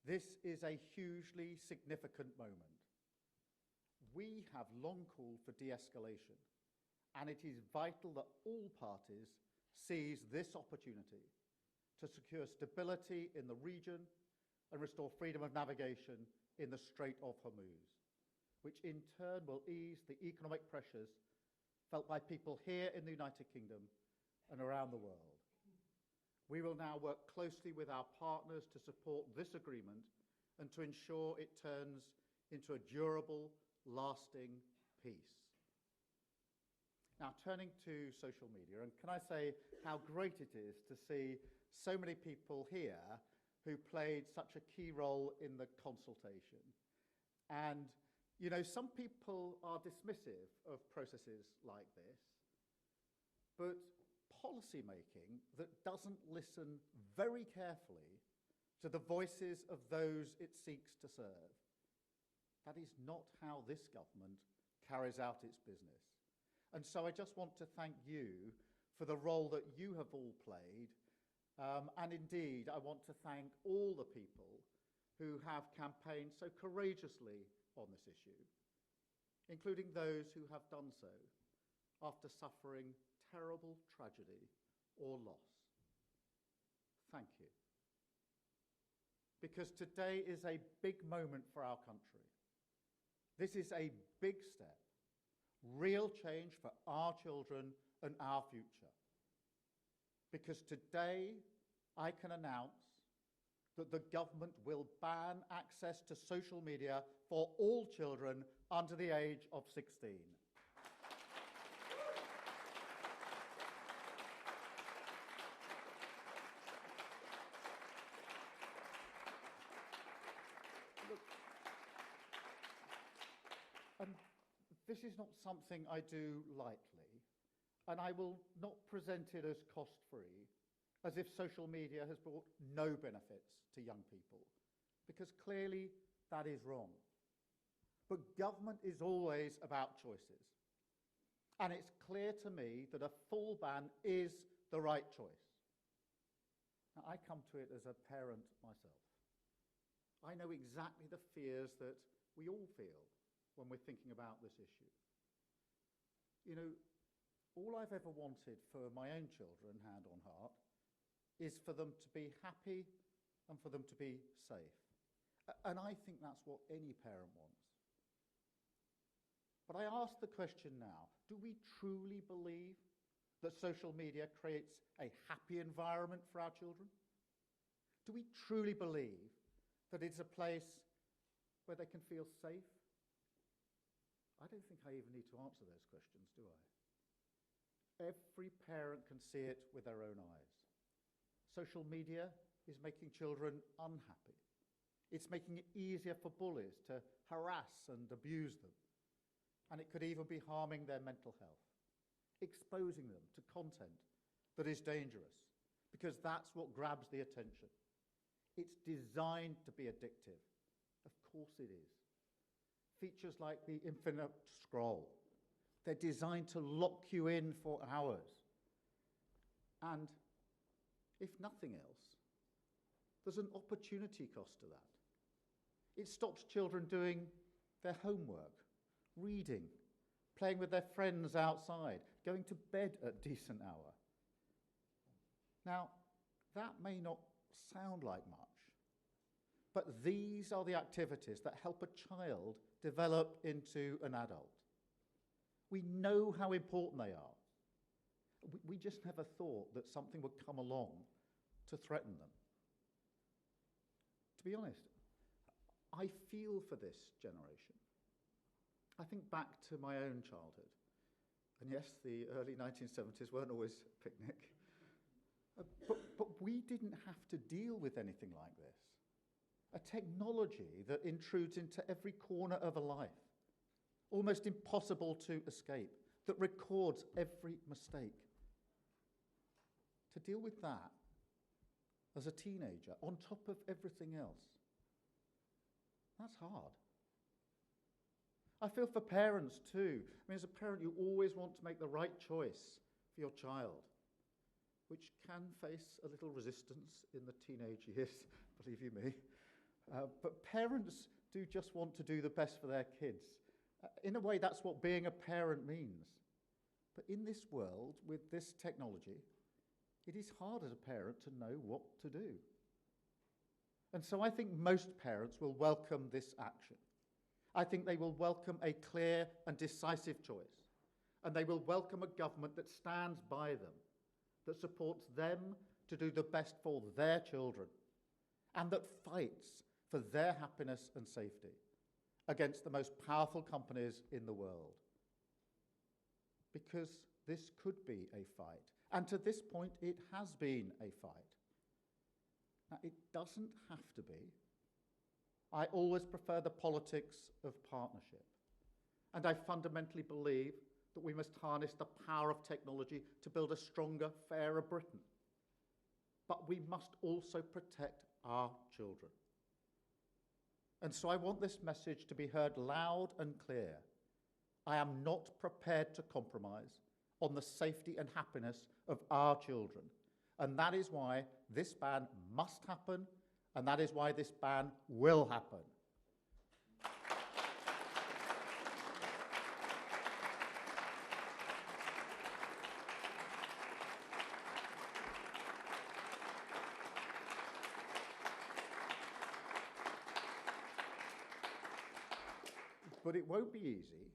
This is a hugely significant moment. We have long called for de-escalation, and it is vital that all parties seize this opportunity to secure stability in the region and restore freedom of navigation in the Strait of Hormuz, which in turn will ease the economic pressures felt by people here in the United Kingdom and around the world. We will now work closely with our partners to support this agreement and to ensure it turns into a durable, lasting peace. Now, turning to social media, and can I say how great it is to see so many people here who played such a key role in the consultation. And, you know, some people are dismissive of processes like this, but policy making that doesn't listen very carefully to the voices of those it seeks to serve, that is not how this government carries out its business. And so I just want to thank you for the role that you have all played. And indeed, I want to thank all the people who have campaigned so courageously on this issue, including those who have done so after suffering terrible tragedy or loss. Thank you. Because today is a big moment for our country. This is a big step, real change for our children and our future. Because today I can announce that the government will ban access to social media for all children under the age of 16. Look, and this is not something I do lightly, and I will not present it as cost-free, as if social media has brought no benefits to young people, because clearly that is wrong. But government is always about choices, and it's clear to me that a full ban is the right choice. Now, I come to it as a parent myself. I know exactly the fears that we all feel when we're thinking about this issue. You know, all I've ever wanted for my own children, hand on heart, is for them to be happy and for them to be safe. And I think that's what any parent wants. But I ask the question now, do we truly believe that social media creates a happy environment for our children? Do we truly believe that it's a place where they can feel safe? I don't think I even need to answer those questions, do I? Every parent can see it with their own eyes. Social media is making children unhappy. It's making it easier for bullies to harass and abuse them. And it could even be harming their mental health, exposing them to content that is dangerous, because that's what grabs the attention. It's designed to be addictive. Of course it is. Features like the infinite scroll, they're designed to lock you in for hours. And if nothing else, there's an opportunity cost to that. It stops children doing their homework, reading, playing with their friends outside, going to bed at a decent hour. Now, that may not sound like much, but these are the activities that help a child develop into an adult. We know how important they are. We just never thought that something would come along to threaten them. To be honest, I feel for this generation. I think back to my own childhood. And yes, the early 1970s weren't always a picnic. But we didn't have to deal with anything like this. A technology that intrudes into every corner of a life, almost impossible to escape, that records every mistake. To deal with that as a teenager, on top of everything else, that's hard. I feel for parents too. I mean, as a parent, you always want to make the right choice for your child, which can face a little resistance in the teenage years, believe you me. But parents do just want to do the best for their kids. In a way, that's what being a parent means. But in this world, with this technology, it is hard as a parent to know what to do. And so I think most parents will welcome this action. I think they will welcome a clear and decisive choice. And they will welcome a government that stands by them, that supports them to do the best for their children, and that fights for their happiness and safety against the most powerful companies in the world. Because this could be a fight. And to this point, it has been a fight. Now, it doesn't have to be. I always prefer the politics of partnership. And I fundamentally believe that we must harness the power of technology to build a stronger, fairer Britain. But we must also protect our children. And so I want this message to be heard loud and clear. I am not prepared to compromise on the safety and happiness of our children. And that is why this ban must happen, and that is why this ban will happen. But it won't be easy.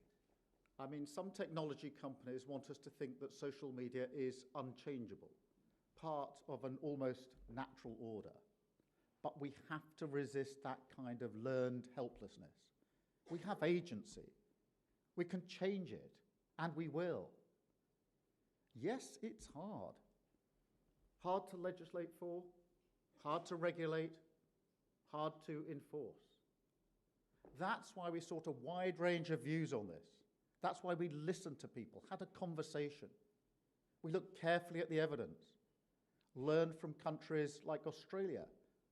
I mean, some technology companies want us to think that social media is unchangeable, part of an almost natural order. But we have to resist that kind of learned helplessness. We have agency. We can change it, and we will. Yes, it's hard. Hard to legislate for, hard to regulate, hard to enforce. That's why we sought a wide range of views on this. That's why we listened to people, had a conversation. We looked carefully at the evidence, learned from countries like Australia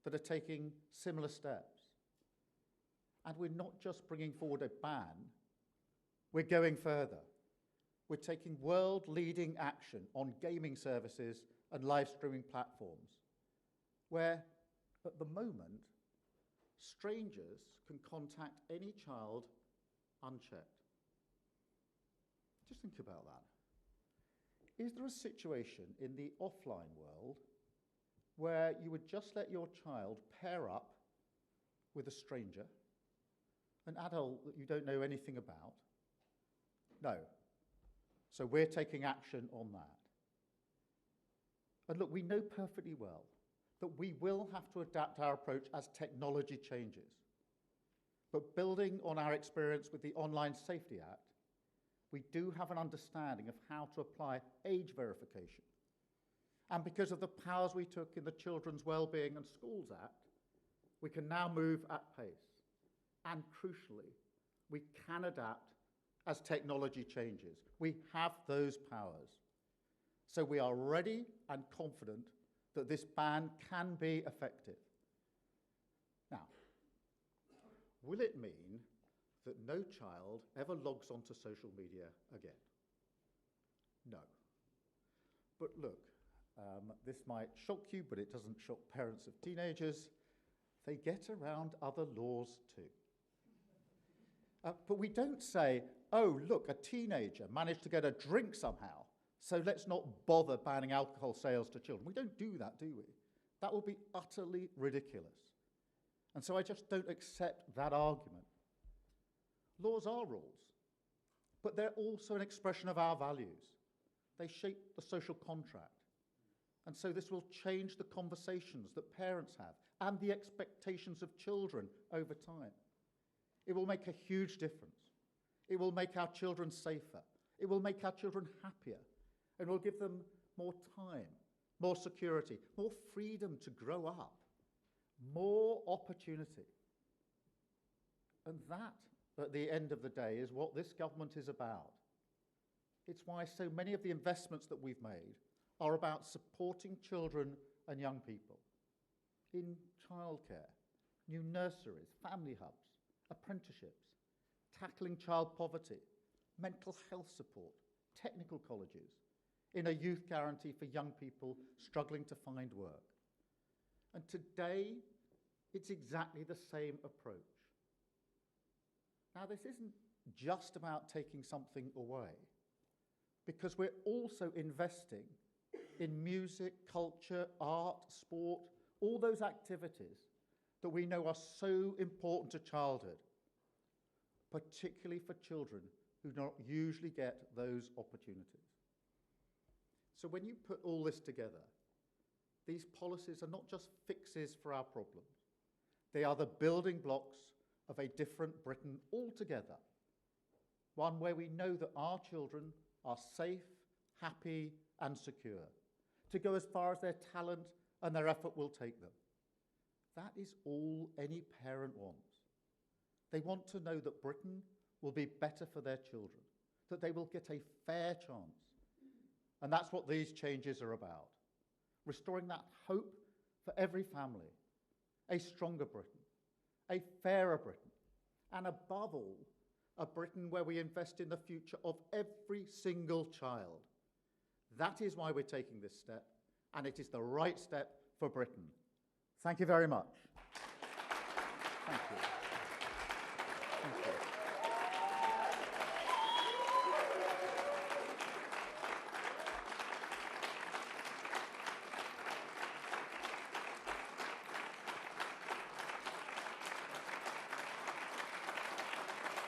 that are taking similar steps. And we're not just bringing forward a ban, we're going further. We're taking world-leading action on gaming services and live streaming platforms, where, at the moment, strangers can contact any child unchecked. Just think about that. Is there a situation in the offline world where you would just let your child pair up with a stranger, an adult that you don't know anything about? No. So we're taking action on that. And look, we know perfectly well that we will have to adapt our approach as technology changes. But building on our experience with the Online Safety Act, we do have an understanding of how to apply age verification. And because of the powers we took in the Children's Wellbeing and Schools Act, we can now move at pace. And crucially, we can adapt as technology changes. We have those powers. So we are ready and confident that this ban can be effective. Now, will it mean that no child ever logs onto social media again? No. But look, this might shock you, but it doesn't shock parents of teenagers. They get around other laws too. But we don't say, oh, look, a teenager managed to get a drink somehow, so let's not bother banning alcohol sales to children. We don't do that, do we? That would be utterly ridiculous. And so I just don't accept that argument. Laws are rules, but they're also an expression of our values. They shape the social contract. And so this will change the conversations that parents have and the expectations of children over time. It will make a huge difference. It will make our children safer. It will make our children happier. And will give them more time, more security, more freedom to grow up, more opportunity. And that, at the end of the day, is what this government is about. It's why so many of the investments that we've made are about supporting children and young people in childcare, new nurseries, family hubs, apprenticeships, tackling child poverty, mental health support, technical colleges, in a youth guarantee for young people struggling to find work. And today, It's exactly the same approach. Now, this isn't just about taking something away, because we're also investing in music, culture, art, sport, all those activities that we know are so important to childhood, particularly for children who don't usually get those opportunities. So when you put all this together, these policies are not just fixes for our problems. They are the building blocks of a different Britain altogether, one where we know that our children are safe, happy, and secure, to go as far as their talent and their effort will take them. That is all any parent wants. They want to know that Britain will be better for their children, that they will get a fair chance. And that's what these changes are about. Restoring that hope for every family, a stronger Britain, a fairer Britain, and above all, a Britain where we invest in the future of every single child. That is why we're taking this step, and it is the right step for Britain. Thank you very much. Thank you. Thank you.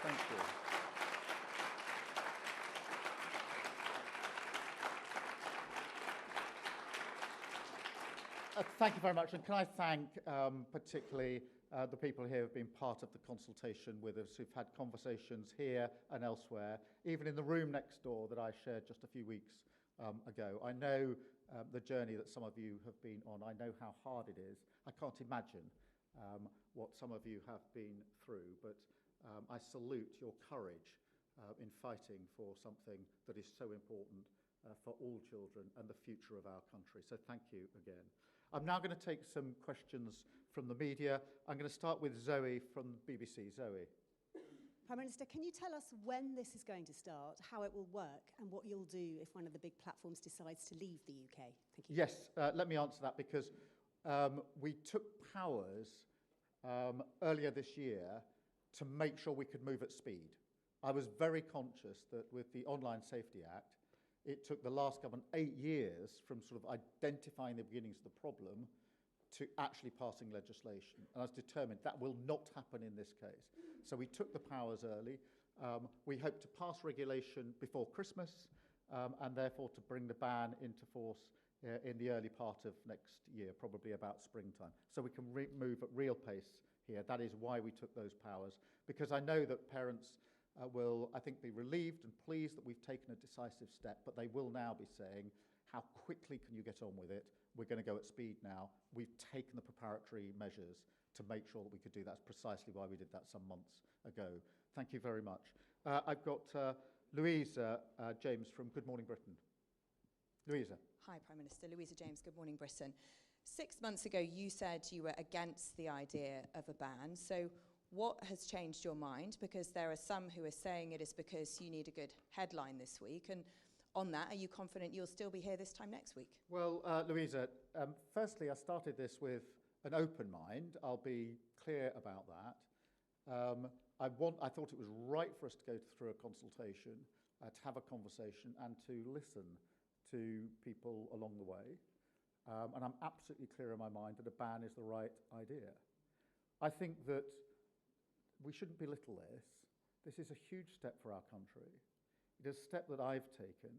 Thank you. Thank you very much, and can I thank particularly the people here who have been part of the consultation with us, who've had conversations here and elsewhere, even in the room next door that I shared just a few weeks ago. I know the journey that some of you have been on. I know how hard it is. I can't imagine what some of you have been through, but I salute your courage in fighting for something that is so important for all children and the future of our country. So thank you again. I'm now going to take some questions from the media. I'm going to start with Zoe from BBC. Zoe. Prime Minister, can you tell us when this is going to start, how it will work, and what you'll do if one of the big platforms decides to leave the UK? Thank you. Yes, let me answer that, because we took powers earlier this year to make sure we could move at speed. I was very conscious that with the Online Safety Act, it took the last government 8 years from sort of identifying the beginnings of the problem to actually passing legislation. And I was determined that will not happen in this case. So we took the powers early. We hope to pass regulation before Christmas and therefore to bring the ban into force in the early part of next year, probably about springtime. So we can move at real pace here. That is why we took those powers, because I know that parents will, I think, be relieved and pleased that we've taken a decisive step, but they will now be saying, how quickly can you get on with it? We're going to go at speed now. We've taken the preparatory measures to make sure that we could do that. That's precisely why we did that some months ago. Thank you very much. I've got Louisa James from Good Morning Britain. Louisa. Hi, Prime Minister. Louisa James, Good Morning Britain. 6 months ago, you said you were against the idea of a ban. So what has changed your mind? Because there are some who are saying it is because you need a good headline this week. And on that, are you confident you'll still be here this time next week? Well, Louisa, firstly, I started this with an open mind. I'll be clear about that. I thought it was right for us to go through a consultation, to have a conversation and to listen to people along the way. And I'm absolutely clear in my mind that a ban is the right idea. I think that we shouldn't belittle this. This is a huge step for our country. It is a step that I've taken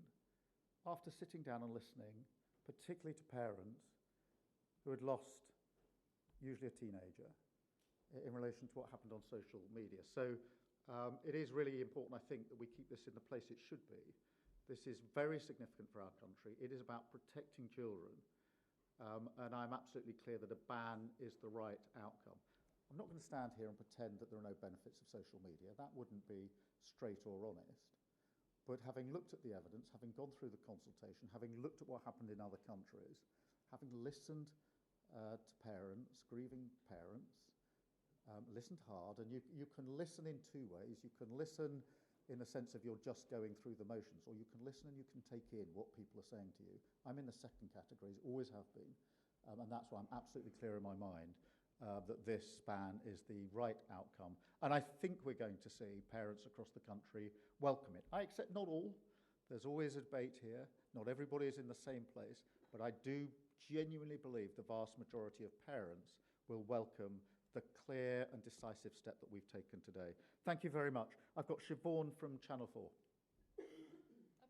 after sitting down and listening, particularly to parents who had lost usually a teenager in relation to what happened on social media. So it is really important, I think, that we keep this in the place it should be. This is very significant for our country. It is about protecting children. And I'm absolutely clear that a ban is the right outcome. I'm not going to stand here and pretend that there are no benefits of social media. That wouldn't be straight or honest. But having looked at the evidence, having gone through the consultation, having looked at what happened in other countries, having listened to parents, grieving parents, listened hard, and you can listen in two ways. You can listen in the sense of you're just going through the motions, or you can listen and you can take in what people are saying to you. I'm in the second category, always have been, and that's why I'm absolutely clear in my mind that this ban is the right outcome. And I think we're going to see parents across the country welcome it. I accept not all. There's always a debate here. Not everybody is in the same place. But I do genuinely believe the vast majority of parents will welcome the clear and decisive step that we've taken today. Thank you very much. I've got Siobhan from Channel 4.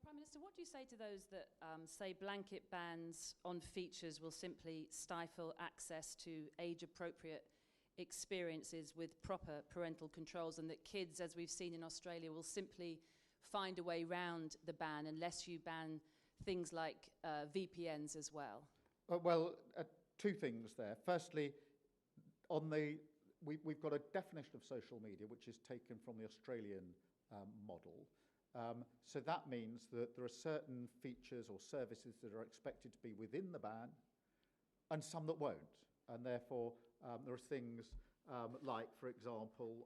Prime Minister, what do you say to those that say blanket bans on features will simply stifle access to age-appropriate experiences with proper parental controls, and that kids, as we've seen in Australia, will simply find a way round the ban unless you ban things like VPNs as well? Two things there. Firstly, we've got a definition of social media which is taken from the Australian model. So that means that there are certain features or services that are expected to be within the ban and some that won't. And therefore, there are things like, for example,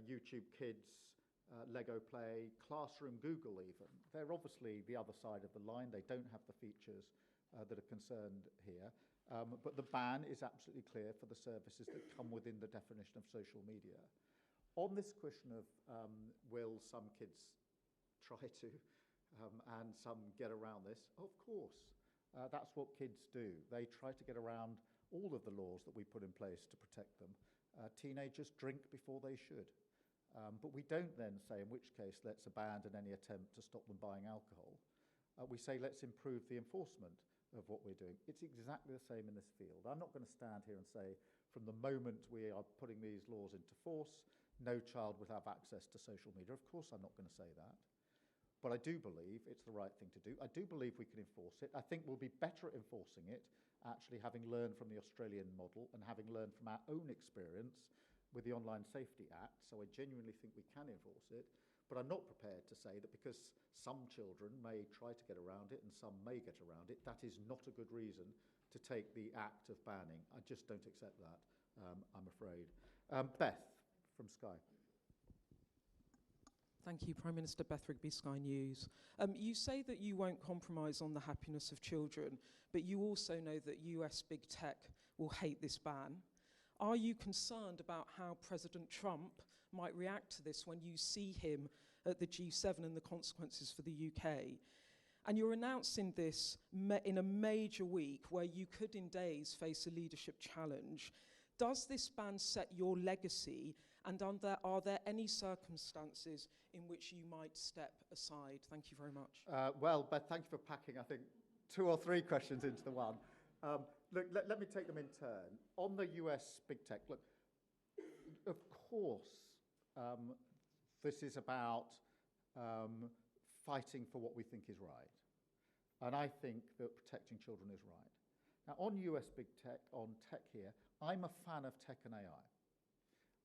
YouTube Kids, Lego Play, Classroom, Google even. They're obviously the other side of the line. They don't have the features that are concerned here. But the ban is absolutely clear for the services that come within the definition of social media. On this question of will some kids try to and some get around this, of course. That's what kids do. They try to get around all of the laws that we put in place to protect them. Teenagers drink before they should. But we don't then say, in which case, let's abandon any attempt to stop them buying alcohol. We say, let's improve the enforcement of what we're doing. It's exactly the same in this field. I'm not going to stand here and say, from the moment we are putting these laws into force, no child will have access to social media. Of course, I'm not going to say that. But I do believe it's the right thing to do. I do believe we can enforce it. I think we'll be better at enforcing it, actually having learned from the Australian model and having learned from our own experience with the Online Safety Act. So I genuinely think we can enforce it. But I'm not prepared to say that because some children may try to get around it and some may get around it, that is not a good reason to take the act of banning. I just don't accept that, I'm afraid. Beth from Sky. Thank you, Prime Minister. Beth Rigby, Sky News. You say that you won't compromise on the happiness of children, but you also know that US big tech will hate this ban. Are you concerned about how President Trump might react to this when you see him at the G7 and the consequences for the UK? And you're announcing this in a major week where you could in days face a leadership challenge. Does this ban set your legacy, and are there any circumstances in which you might step aside? Thank you very much. Well, Beth, thank you for packing, I think, 2 or 3 questions into the one. Look, let me take them in turn. On the US big tech, look, of course, this is about fighting for what we think is right. And I think that protecting children is right. Now, on US big tech, on tech here, I'm a fan of tech and AI.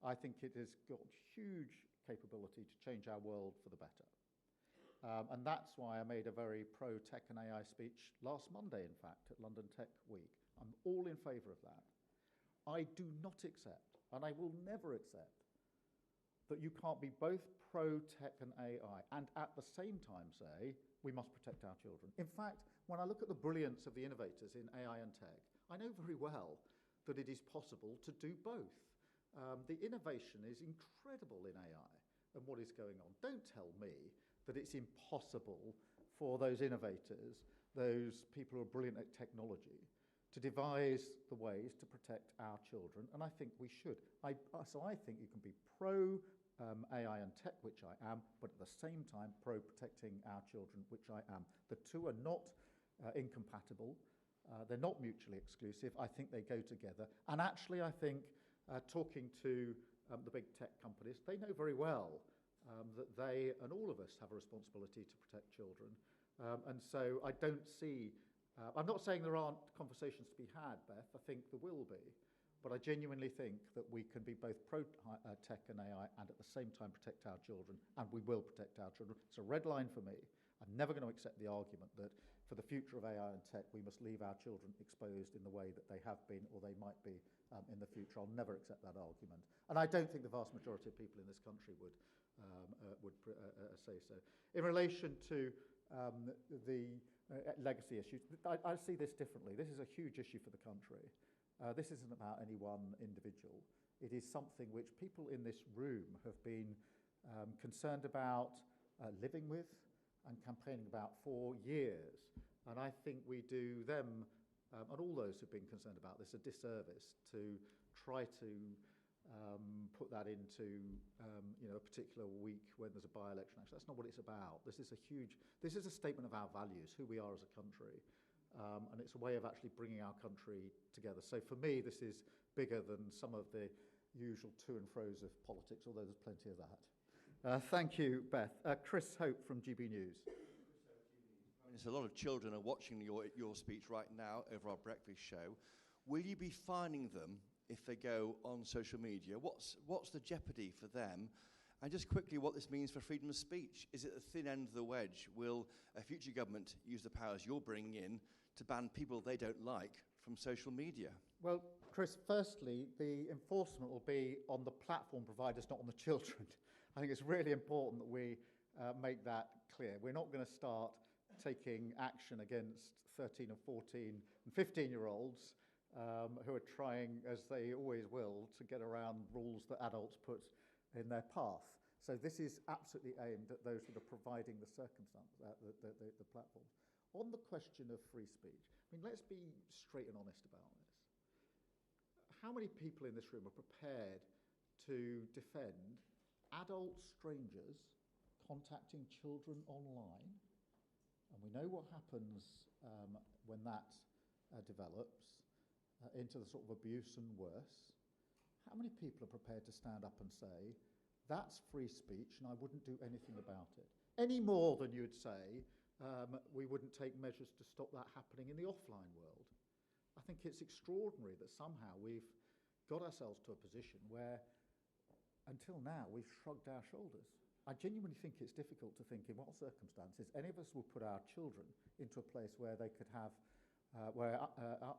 I think it has got huge capability to change our world for the better. And that's why I made a very pro-tech and AI speech last Monday, in fact, at London Tech Week. I'm all in favour of that. I do not accept, and I will never accept, that you can't be both pro-tech and AI and at the same time say we must protect our children. In fact, when I look at the brilliance of the innovators in AI and tech, I know very well that it is possible to do both. The innovation is incredible in AI and what is going on. Don't tell me that it's impossible for those innovators, those people who are brilliant at technology, to devise the ways to protect our children, and I think we should. So I think you can be pro-AI and tech, which I am, but at the same time pro-protecting our children, which I am. The two are not incompatible. They're not mutually exclusive. I think they go together. And actually, I think talking to the big tech companies, they know very well that they and all of us have a responsibility to protect children. And so I don't see... I'm not saying there aren't conversations to be had, Beth. I think there will be. But I genuinely think that we can be both pro-tech and AI and at the same time protect our children, and we will protect our children. It's a red line for me. I'm never going to accept the argument that for the future of AI and tech, we must leave our children exposed in the way that they have been or they might be in the future. I'll never accept that argument. And I don't think the vast majority of people in this country would say so. In relation to the legacy issues, I see this differently. This is a huge issue for the country. This isn't about any one individual. It is something which people in this room have been concerned about, living with and campaigning about for years. And I think we do them, and all those who've been concerned about this, a disservice to try to put that into a particular week when there's a by-election. Actually, that's not what it's about. This is a statement of our values, who we are as a country. And it's a way of actually bringing our country together. So for me, this is bigger than some of the usual to and fro's of politics, although there's plenty of that. Thank you, Beth. Chris Hope from GB News. There's a lot of children are watching your speech right now over our breakfast show. Will you be fining them if they go on social media? What's the jeopardy for them? And just quickly, what this means for freedom of speech. Is it the thin end of the wedge? Will a future government use the powers you're bringing in to ban people they don't like from social media? Well, Chris, firstly, the enforcement will be on the platform providers, not on the children. I think it's really important that we make that clear. We're not going to start taking action against 13 and 14 and 15-year-olds who are trying, as they always will, to get around rules that adults put in their path. So this is absolutely aimed at those that are providing the circumstances, the platforms. On the question of free speech, I mean, let's be straight and honest about this. How many people in this room are prepared to defend adult strangers contacting children online? And we know what happens when that develops into the sort of abuse and worse. How many people are prepared to stand up and say, that's free speech and I wouldn't do anything about it? Any more than you'd say, we wouldn't take measures to stop that happening in the offline world. I think it's extraordinary that somehow we've got ourselves to a position where, until now, we've shrugged our shoulders. I genuinely think it's difficult to think in what circumstances any of us will put our children into a place where they could have, where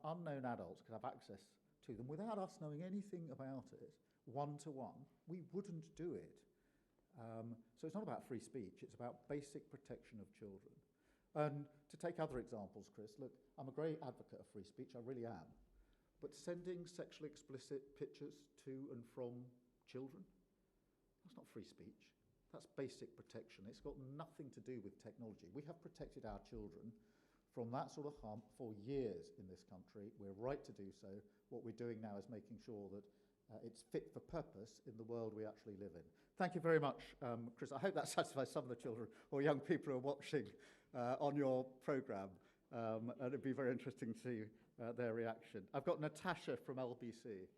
unknown adults could have access to them without us knowing anything about it, one-to-one. We wouldn't do it. So it's not about free speech, it's about basic protection of children. And to take other examples, Chris, look, I'm a great advocate of free speech, I really am. But sending sexually explicit pictures to and from children, that's not free speech. That's basic protection. It's got nothing to do with technology. We have protected our children from that sort of harm for years in this country. We're right to do so. What we're doing now is making sure that it's fit for purpose in the world we actually live in. Thank you very much, Chris. I hope that satisfies some of the children or young people who are watching on your programme. And it'd be very interesting to see their reaction. I've got Natasha from LBC.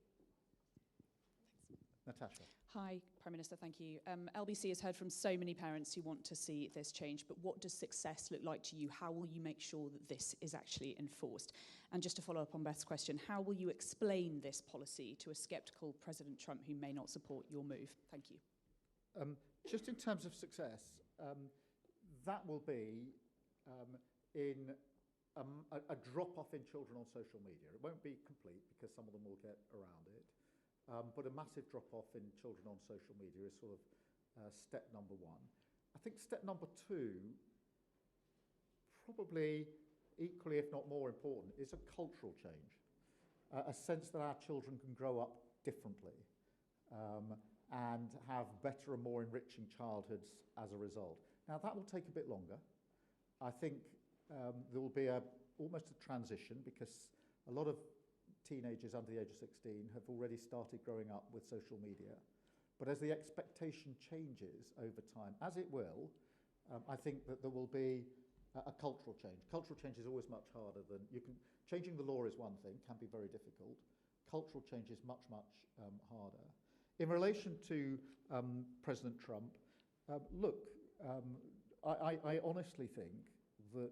Natasha. Hi, Prime Minister, thank you. LBC has heard from so many parents who want to see this change, but what does success look like to you? How will you make sure that this is actually enforced? And just to follow up on Beth's question, how will you explain this policy to a sceptical President Trump who may not support your move? Thank you. Just in terms of success, that will be in a drop-off in children on social media. It won't be complete because some of them will get around it. But a massive drop-off in children on social media is sort of step number one. I think step number two, probably equally if not more important, is a cultural change. A sense that our children can grow up differently and have better and more enriching childhoods as a result. Now that will take a bit longer. I think there will be almost a transition because a lot of teenagers under the age of 16 have already started growing up with social media. But as the expectation changes over time, as it will, I think that there will be a cultural change. Cultural change is always much harder than changing the law is one thing, can be very difficult. Cultural change is much, much harder. In relation to President Trump, look, I honestly think that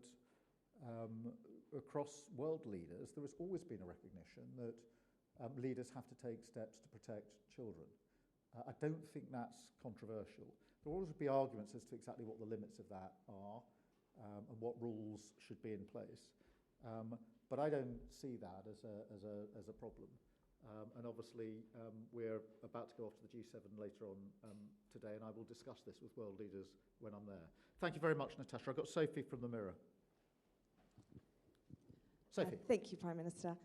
across world leaders, there has always been a recognition that leaders have to take steps to protect children. I don't think that's controversial. There will always be arguments as to exactly what the limits of that are and what rules should be in place. But I don't see that as a problem. And obviously, we're about to go off to the G7 later on today, and I will discuss this with world leaders when I'm there. Thank you very much, Natasha. I've got Sophie from the Mirror. Sophie. Thank you, Prime Minister.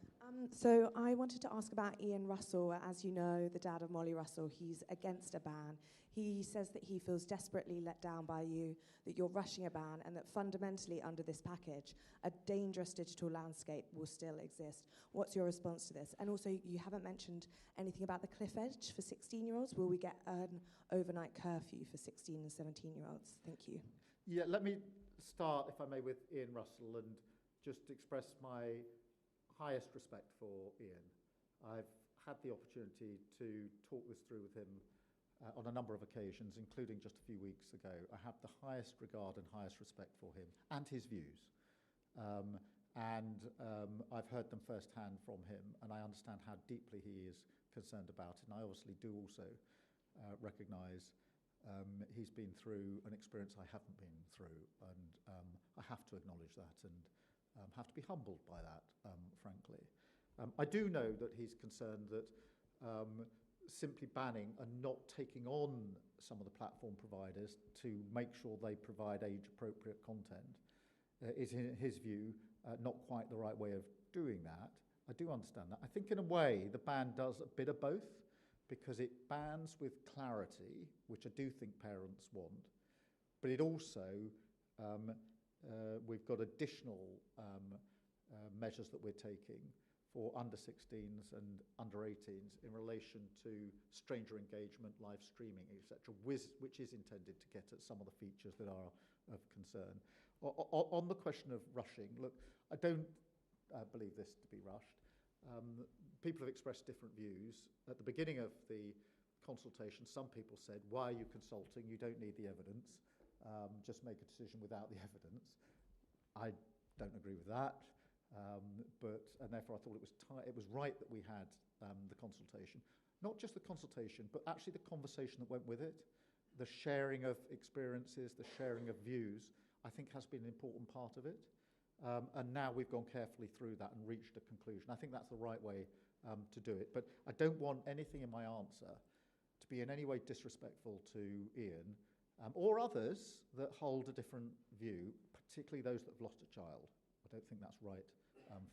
So I wanted to ask about Ian Russell. As you know, the dad of Molly Russell, he's against a ban. He says that he feels desperately let down by you, that you're rushing a ban, and that fundamentally under this package, a dangerous digital landscape will still exist. What's your response to this? And also, you haven't mentioned anything about the cliff edge for 16-year-olds. Will we get an overnight curfew for 16 and 17-year-olds? Thank you. Yeah, let me start, if I may, with Ian Russell and just express my highest respect for Ian. I've had the opportunity to talk this through with him on a number of occasions, including just a few weeks ago. I have the highest regard and highest respect for him and his views. I've heard them firsthand from him, and I understand how deeply he is concerned about it. And I obviously do also recognise he's been through an experience I haven't been through, and I have to acknowledge that and have to be humbled by that, frankly. I do know that he's concerned that simply banning and not taking on some of the platform providers to make sure they provide age-appropriate content is, in his view, not quite the right way of doing that. I do understand that. I think, in a way, the ban does a bit of both, because it bans with clarity, which I do think parents want, but it also, we've got additional measures that we're taking for under 16s and under 18s in relation to stranger engagement, live streaming, etc., which is intended to get at some of the features that are of concern. On the question of rushing, look, I don't believe this to be rushed. People have expressed different views. At the beginning of the consultation, some people said, why are you consulting? You don't need the evidence. Just make a decision without the evidence. I don't agree with that. And therefore I thought it was right that we had the consultation. Not just the consultation, but actually the conversation that went with it, the sharing of experiences, the sharing of views, I think has been an important part of it. And now we've gone carefully through that and reached a conclusion. I think that's the right way to do it. But I don't want anything in my answer to be in any way disrespectful to Ian or others that hold a different view, particularly those that have lost a child. I don't think that's right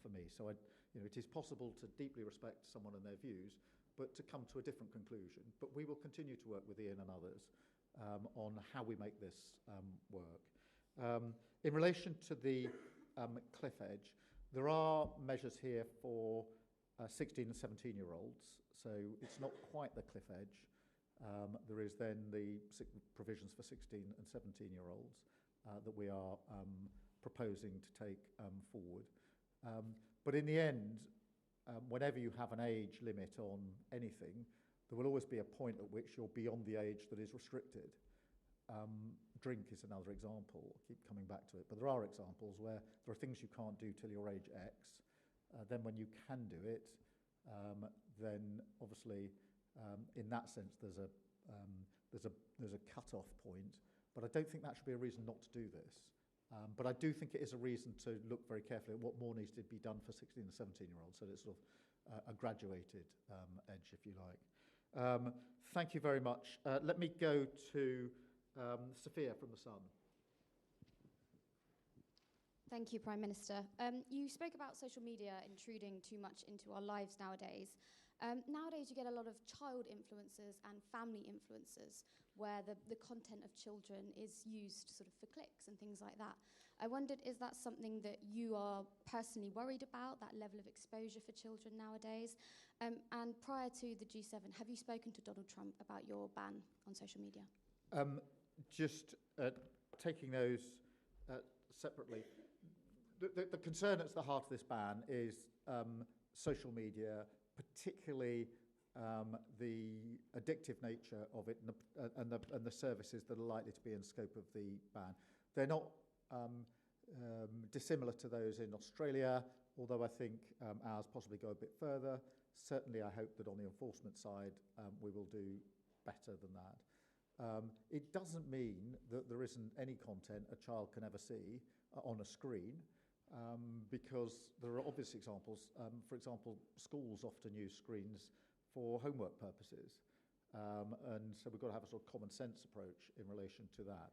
for me. So it is possible to deeply respect someone and their views, but to come to a different conclusion. But we will continue to work with Ian and others on how we make this work. In relation to the cliff edge, there are measures here for 16 and 17-year-olds, so it's not quite the cliff edge. There is then the provisions for 16 and 17-year-olds that we are proposing to take forward. But in the end, whenever you have an age limit on anything, there will always be a point at which you're beyond the age that is restricted. Drink is another example. I keep coming back to it, but there are examples where there are things you can't do till your age X. Then when you can do it, then obviously in that sense there's a cut-off point. But I don't think that should be a reason not to do this. But I do think it is a reason to look very carefully at what more needs to be done for 16 and 17-year-olds, so that it's sort of a graduated edge, if you like. Thank you very much. Let me go to Sophia from The Sun. Thank you, Prime Minister. You spoke about social media intruding too much into our lives nowadays. Nowadays, you get a lot of child influencers and family influencers where the content of children is used sort of for clicks and things like that. I wondered, is that something that you are personally worried about, that level of exposure for children nowadays? And prior to the G7, have you spoken to Donald Trump about your ban on social media? Just taking those separately, the concern at the heart of this ban is social media, particularly the addictive nature of it and the services that are likely to be in scope of the ban. They're not dissimilar to those in Australia, although I think ours possibly go a bit further. Certainly I hope that on the enforcement side we will do better than that. It doesn't mean that there isn't any content a child can ever see on a screen, because there are obvious examples. For example, schools often use screens for homework purposes, and so we've got to have a sort of common sense approach in relation to that.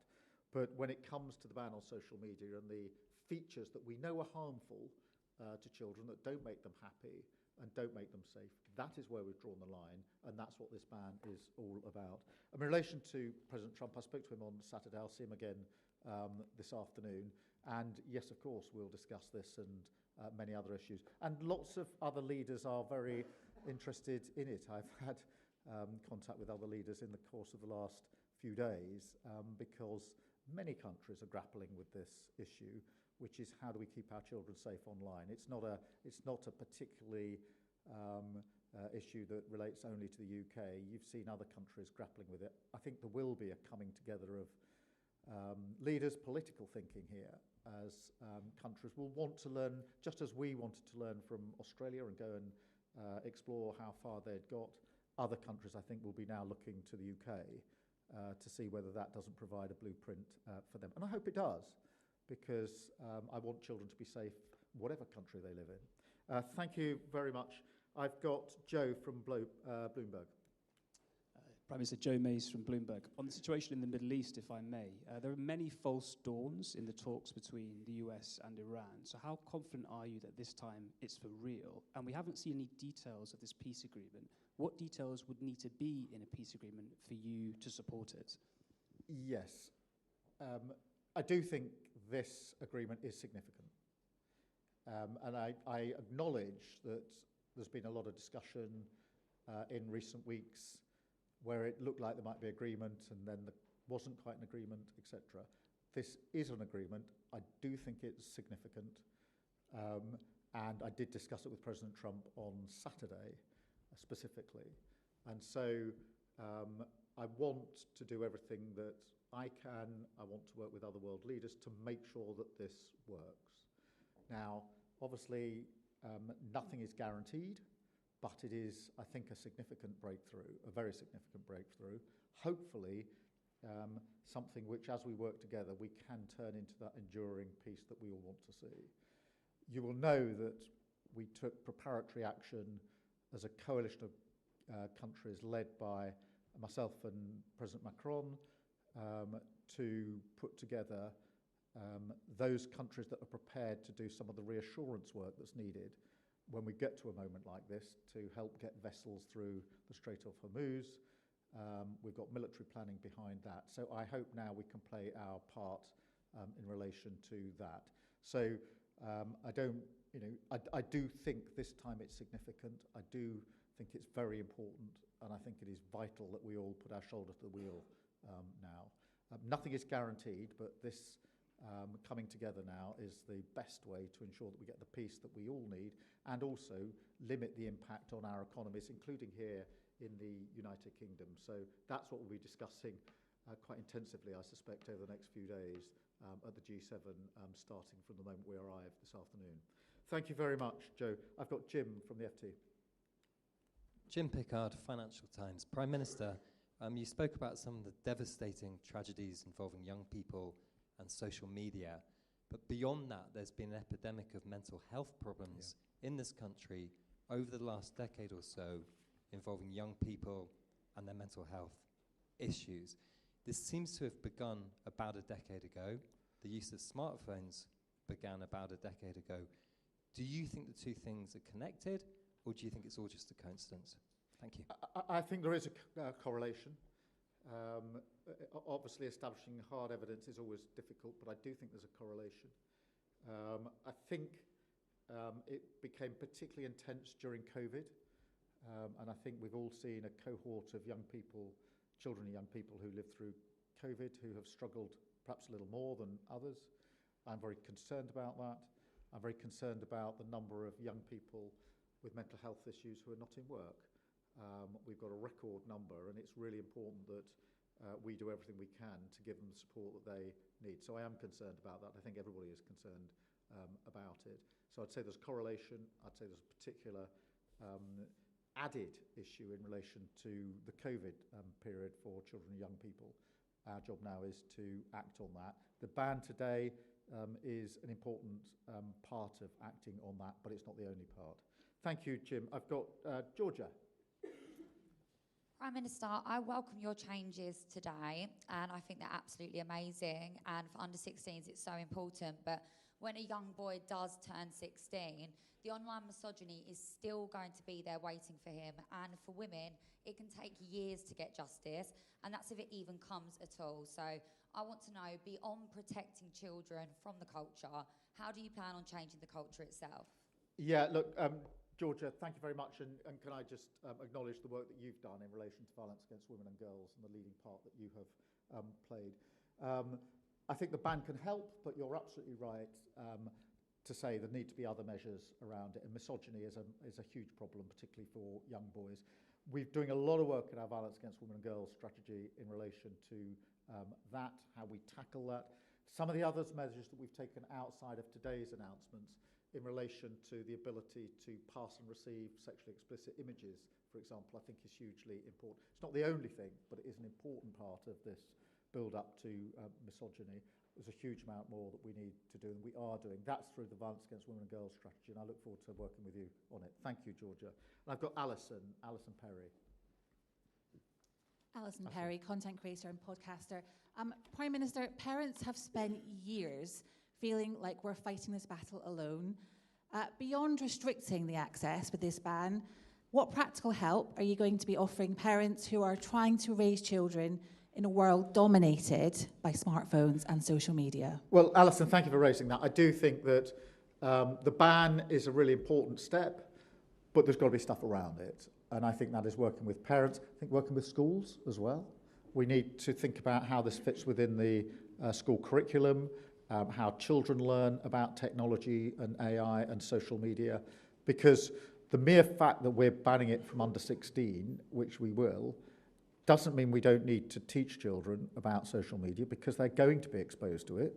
But when it comes to the ban on social media and the features that we know are harmful to children that don't make them happy and don't make them safe. That is where we've drawn the line, and that's what this ban is all about. In relation to President Trump, I spoke to him on Saturday. I'll see him again this afternoon. And yes, of course, we'll discuss this and many other issues. And lots of other leaders are very interested in it. I've had contact with other leaders in the course of the last few days because many countries are grappling with this issue, which is how do we keep our children safe online. It's not a particularly issue that relates only to the UK. You've seen other countries grappling with it. I think there will be a coming together of leaders' political thinking here as countries will want to learn, just as we wanted to learn from Australia and go and explore how far they'd got. Other countries, I think, will be now looking to the UK to see whether that doesn't provide a blueprint for them. And I hope it does, because I want children to be safe whatever country they live in. Thank you very much. I've got Joe from Bloomberg. Prime Minister Joe Mays from Bloomberg. On the situation in the Middle East, if I may, there are many false dawns in the talks between the US and Iran. So how confident are you that this time it's for real? And we haven't seen any details of this peace agreement. What details would need to be in a peace agreement for you to support it? Yes. I do think this agreement is significant. And I acknowledge that there's been a lot of discussion in recent weeks where it looked like there might be agreement and then there wasn't quite an agreement, etc. This is an agreement. I do think it's significant. And I did discuss it with President Trump on Saturday, specifically. And so I want to do everything that I can. I want to work with other world leaders to make sure that this works. Now, obviously, nothing is guaranteed, but it is, I think, a significant breakthrough, a very significant breakthrough. Hopefully, something which, as we work together, we can turn into that enduring peace that we all want to see. You will know that we took preparatory action as a coalition of countries led by myself and President Macron to put together those countries that are prepared to do some of the reassurance work that's needed when we get to a moment like this to help get vessels through the Strait of Hormuz. We've got military planning behind that. So I hope now we can play our part in relation to that. So I do think this time it's significant. I do think it's very important, and I think it is vital that we all put our shoulder to the wheel now. Nothing is guaranteed, but this coming together now is the best way to ensure that we get the peace that we all need and also limit the impact on our economies, including here in the United Kingdom. So that's what we'll be discussing quite intensively, I suspect, over the next few days at the G7, starting from the moment we arrive this afternoon. Thank you very much, Joe. I've got Jim from the FT. Jim Pickard, Financial Times. Prime Minister, you spoke about some of the devastating tragedies involving young people and social media. But beyond that, there's been an epidemic of mental health problems in this country over the last decade or so involving young people and their mental health issues. This seems to have begun about a decade ago. The use of smartphones began about a decade ago. Do you think the two things are connected, or do you think it's all just a coincidence? Thank you. I think there is a correlation. Obviously, establishing hard evidence is always difficult, but I do think there's a correlation. I think it became particularly intense during COVID, and I think we've all seen a cohort of young people, children and young people who lived through COVID who have struggled perhaps a little more than others. I'm very concerned about that. I'm very concerned about the number of young people with mental health issues who are not in work. We've got a record number, and it's really important that we do everything we can to give them the support that they need. So I am concerned about that. I think everybody is concerned about it. So I'd say there's correlation. I'd say there's a particular added issue in relation to the COVID period for children and young people. Our job now is to act on that. The ban today is an important part of acting on that, but it's not the only part. Thank you, Jim. I've got Georgia. Prime Minister, I welcome your changes today, and I think they're absolutely amazing. And for under 16s, it's so important. But when a young boy does turn 16, the online misogyny is still going to be there waiting for him. And for women, it can take years to get justice, and that's if it even comes at all. So I want to know, beyond protecting children from the culture, how do you plan on changing the culture itself? Yeah, look, Georgia, thank you very much. And can I just acknowledge the work that you've done in relation to violence against women and girls and the leading part that you have played. I think the ban can help, but you're absolutely right to say there need to be other measures around it. And misogyny is a huge problem, particularly for young boys. We're doing a lot of work in our violence against women and girls strategy in relation to that, how we tackle that. Some of the other measures that we've taken outside of today's announcements in relation to the ability to pass and receive sexually explicit images, for example, I think is hugely important. It's not the only thing, but it is an important part of this build-up to misogyny. There's a huge amount more that we need to do, and we are doing. That's through the Violence Against Women and Girls strategy, and I look forward to working with you on it. Thank you, Georgia. And I've got Alison Perry. Alison Perry, content creator and podcaster. Prime Minister, parents have spent years feeling like we're fighting this battle alone. Beyond restricting the access with this ban, what practical help are you going to be offering parents who are trying to raise children in a world dominated by smartphones and social media? Well, Alison, thank you for raising that. I do think that the ban is a really important step, but there's got to be stuff around it. And I think that is working with parents, I think working with schools as well. We need to think about how this fits within the school curriculum, how children learn about technology and AI and social media, because the mere fact that we're banning it from under 16, which we will, doesn't mean we don't need to teach children about social media, because they're going to be exposed to it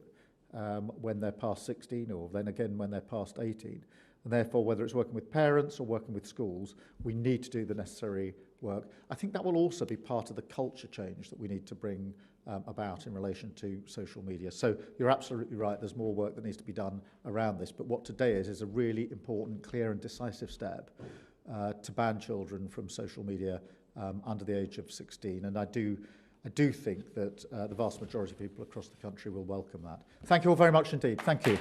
when they're past 16, or then again when they're past 18. And therefore, whether it's working with parents or working with schools, we need to do the necessary work. I think that will also be part of the culture change that we need to bring about in relation to social media. So you're absolutely right, there's more work that needs to be done around this. But what today is a really important, clear and decisive step to ban children from social media under the age of 16. And I do think that the vast majority of people across the country will welcome that. Thank you all very much indeed. Thank you.